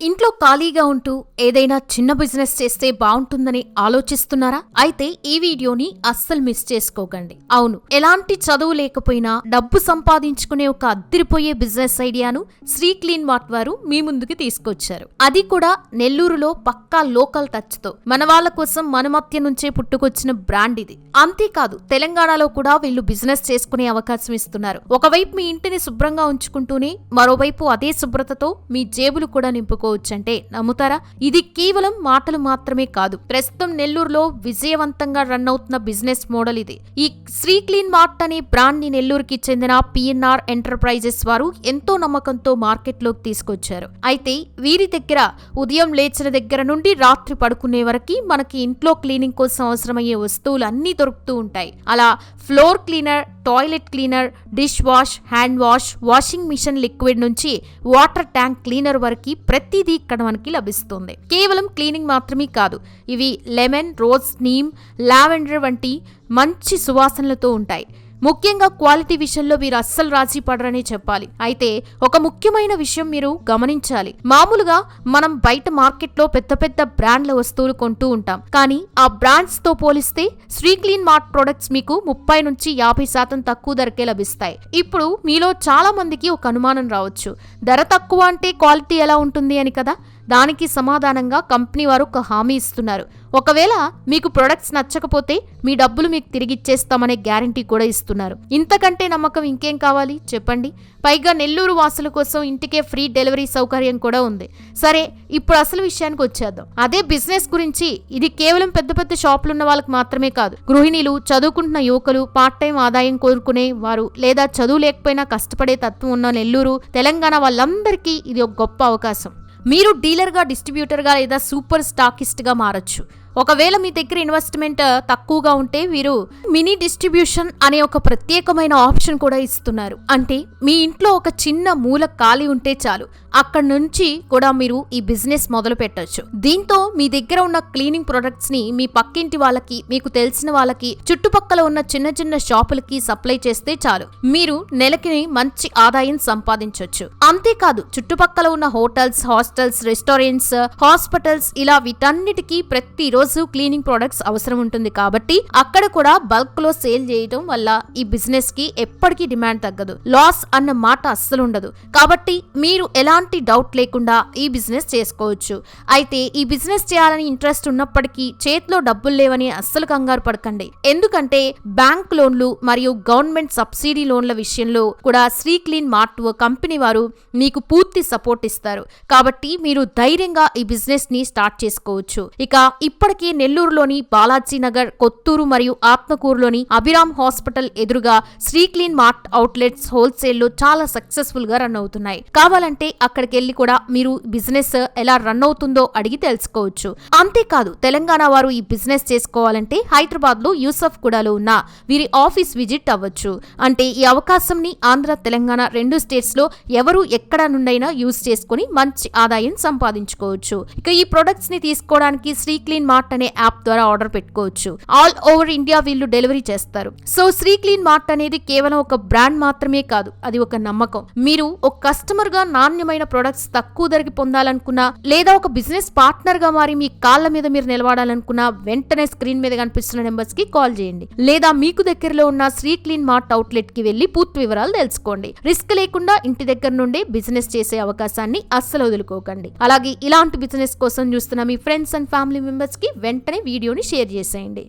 ఇంట్లో ఖాళీగా ఉంటూ ఏదైనా చిన్న బిజినెస్ చేస్తే బాగుంటుందని ఆలోచిస్తున్నారా? అయితే ఈ వీడియోని అస్సలు మిస్ చేసుకోకండి. అవును, ఎలాంటి చదువు లేకపోయినా డబ్బు సంపాదించుకునే ఒక అద్దిరిపోయే బిజినెస్ ఐడియాను శ్రీ క్లీన్ మార్ట్ వారు మీ ముందుకు తీసుకొచ్చారు. అది కూడా నెల్లూరులో పక్కా లోకల్ టచ్ తో మన వాళ్ళ కోసం మన మధ్య నుంచే పుట్టుకొచ్చిన బ్రాండ్ ఇది. అంతేకాదు తెలంగాణలో కూడా వీళ్ళు బిజినెస్ చేసుకునే అవకాశం ఇస్తున్నారు. ఒకవైపు మీ ఇంటిని శుభ్రంగా ఉంచుకుంటూనే మరోవైపు అదే శుభ్రతతో మీ జేబులు కూడా నింపుకోవచ్చంటే నమ్ముతారా? ఇది కేవలం మాటలు మాత్రమే కాదు, ప్రస్తుతం నెల్లూరులో విజయవంతంగా రన్ అవుతున్న బిజినెస్ మోడల్ ఇది. ఈ శ్రీ క్లీన్ మార్ట్ అనే బ్రాండ్ ని నెల్లూరుకి చెందిన పిఎన్ఆర్ ఎంటర్ప్రైజెస్ వారు ఎంతో నమ్మకంతో మార్కెట్లోకి తీసుకొచ్చారు. అయితే వీరి దగ్గర ఉదయం లేచిన దగ్గర నుండి రాత్రి పడుకునే వరకు మనకి ఇంట్లో క్లీనింగ్ కోసం అవసరమయ్యే వస్తువులు అన్నీ దొరుకుతూ ఉంటాయి. అలా floor cleaner, toilet cleaner, dish wash, hand wash, washing machine liquid నుంచి వాటర్ ట్యాంక్ క్లీనర్ వరకు ప్రతిదీ ఇక్కడ మనకి లభిస్తుంది. కేవలం క్లీనింగ్ మాత్రమే కాదు, ఇవి లెమన్, రోజ్, నీమ్, లావెండర్ వంటి మంచి సువాసనలతో ఉంటాయి. ముఖ్యంగా క్వాలిటీ విషయంలో మీరు అస్సలు రాజీ పడరనే చెప్పాలి. అయితే ఒక ముఖ్యమైన విషయం మీరు గమనించాలి. మామూలుగా మనం బయట మార్కెట్లో పెద్ద పెద్ద బ్రాండ్ల వస్తువులు కొంటూ ఉంటాం, కానీ ఆ బ్రాండ్స్ తో పోలిస్తే శ్రీ క్లీన్ మార్ట్ ప్రొడక్ట్స్ మీకు 30 నుంచి 50% తక్కువ ధరకే లభిస్తాయి. ఇప్పుడు మీలో చాలా మందికి ఒక అనుమానం రావచ్చు, ధర తక్కువ అంటే క్వాలిటీ ఎలా ఉంటుంది అని కదా. దానికి సమాధానంగా కంపెనీ వారు ఒక హామీ ఇస్తున్నారు. ఒకవేళ మీకు ప్రొడక్ట్స్ నచ్చకపోతే మీ డబ్బులు మీకు తిరిగిచ్చేస్తామనే గ్యారంటీ కూడా ఇస్తున్నారు. ఇంతకంటే నమ్మకం ఇంకేం కావాలి చెప్పండి? పైగా నెల్లూరు వాసుల కోసం ఇంటికే ఫ్రీ డెలివరీ సౌకర్యం కూడా ఉంది. సరే, ఇప్పుడు అసలు విషయానికి వచ్చేద్దాం. అదే బిజినెస్ గురించి. ఇది కేవలం పెద్ద పెద్ద షాపులు ఉన్న వాళ్ళకి మాత్రమే కాదు, గృహిణీలు, చదువుకుంటున్న యువకులు, పార్ట్ టైం ఆదాయం కోరుకునే వారు, లేదా చదువు లేకపోయినా కష్టపడే తత్వం ఉన్న నెల్లూరు, తెలంగాణ వాళ్ళందరికీ ఇది ఒక గొప్ప అవకాశం. మీరు డీలర్గా, డిస్ట్రిబ్యూటర్గా లేదా సూపర్ స్టాకిస్ట్గా మారచ్చు. ఒకవేళ మీ దగ్గర ఇన్వెస్ట్మెంట్ తక్కువగా ఉంటే వీరు మినీ డిస్ట్రిబ్యూషన్ అనే ఒక ప్రత్యేకమైన ఆప్షన్ కూడా ఇస్తున్నారు. అంటే మీ ఇంట్లో ఒక చిన్న మూల ఖాళీ ఉంటే చాలు, అక్కడ నుంచి కూడా మీరు ఈ బిజినెస్ మొదలు పెట్టొచ్చు. దీంతో మీ దగ్గర ఉన్న క్లీనింగ్ ప్రొడక్ట్స్ ని మీ పక్కింటి వాళ్ళకి, మీకు తెలిసిన వాళ్ళకి, చుట్టుపక్కల ఉన్న చిన్న చిన్న షాపులకి సప్లై చేస్తే చాలు, మీరు నెలకి మంచి ఆదాయం సంపాదించొచ్చు. అంతేకాదు చుట్టుపక్కల ఉన్న హోటల్స్, హాస్టల్స్, రెస్టారెంట్స్, హాస్పిటల్స్ ఇలా వీటన్నిటికీ ప్రతిరోజు క్లీనింగ్ ప్రొడక్ట్స్ అవసరం ఉంటుంది. కాబట్టి అక్కడ కూడా బల్క్ లో సేల్ చేయడం వల్ల ఈ బిజినెస్ కి ఎప్పటికీ డిమాండ్ తగ్గదు, లాస్ అన్న మాట అస్సలు ఉండదు. కాబట్టి మీరు ఎలాంటి డౌట్ లేకుండా ఈ బిజినెస్ చేసుకోవచ్చు. అయితే ఈ బిజినెస్ చేయాలని ఇంట్రెస్ట్ ఉన్నప్పటికీ చేతిలో డబ్బులు లేవని అస్సలు కంగారు పడకండి. ఎందుకంటే బ్యాంక్ లోన్లు మరియు గవర్నమెంట్ సబ్సిడీ లోన్ల విషయంలో కూడా శ్రీ క్లీన్ మార్ట్ కంపెనీ వారు మీకు పూర్తి సపోర్ట్ ఇస్తారు. కాబట్టి మీరు ధైర్యంగా ఈ బిజినెస్ ని స్టార్ట్ చేసుకోవచ్చు. ఇక ఇప్పటికీ నెల్లూరులోని బాలాజీ నగర్, కొత్తూరు మరియు ఆత్మకూరులోని అభిరామ్ హాస్పిటల్ ఎదురుగా Shri clean mart outlets wholesale లో చాలా సక్సెస్ఫుల్ గా రన్ అవుతున్నాయి. కావాలంటే అక్కడికి వెళ్లి కూడా మీరు బిజినెస్ ఎలా రన్ అవుతుందో అడిగి తెలుసుకోవచ్చు. అంతేకాదు తెలంగాణ వారు ఈ బిజినెస్ చేసుకోవాలంటే హైదరాబాద్ లో యూసఫ్ గూడలో ఉన్న వీరి ఆఫీస్ విజిట్ అవ్వచ్చు. అంటే ఈ అవకాశం ని ఆంధ్ర, తెలంగాణ రెండు స్టేట్స్ లో ఎవరు ఎక్కడ నుండైనా యూజ్ చేసుకుని మంచి ఆదాయం సంపాదించుకోవచ్చు. ఇక ఈ ప్రొడక్ట్స్ ని తీసుకోవడానికి శ్రీ క్లీన్ మార్ట్ అనే యాప్ ద్వారా ఆర్డర్ పెట్టుకోవచ్చు. ఆల్ ఓవర్ ఇండియా వీళ్ళు డెలివరీ చేస్తారు. సో శ్రీ క్లీన్ మార్ట్ అనేది కేవలం ఒక బ్రాండ్ మాత్రమే కాదు, అది ఒక నమ్మకం. మీరు ఒక కస్టమర్ గా నాణ్యమైన ప్రొడక్ట్స్ తక్కువ ధరకి పొందాలనుకున్నా, లేదా ఒక బిజినెస్ పార్ట్నర్ గా మారి మీ కాళ్ళ మీద మీరు నిలబడాలనుకున్నా వెంటనే స్క్రీన్ మీద కనిపిస్తున్న నెంబర్స్ కి కాల్ చేయండి. లేదా మీకు దగ్గరలో ఉన్న శ్రీ క్లీన్ మార్ట్ అవుట్లెట్ కి వెళ్లి పూర్తి వివరాలు తెలుసుకోండి. రిస్క్ లేకుండా ఇంటి దగ్గర నుండే బిజినెస్ చేసే అవకాశాన్ని అస్సలు వదులుకోకండి. అలాగే ఇలాంటి బిజినెస్ కోసం చూస్తున్న మీ ఫ్రెండ్స్ అండ్ ఫ్యామిలీ మెంబర్స్ కి వెంటనే వీడియోని షేర్ చేసేయండి.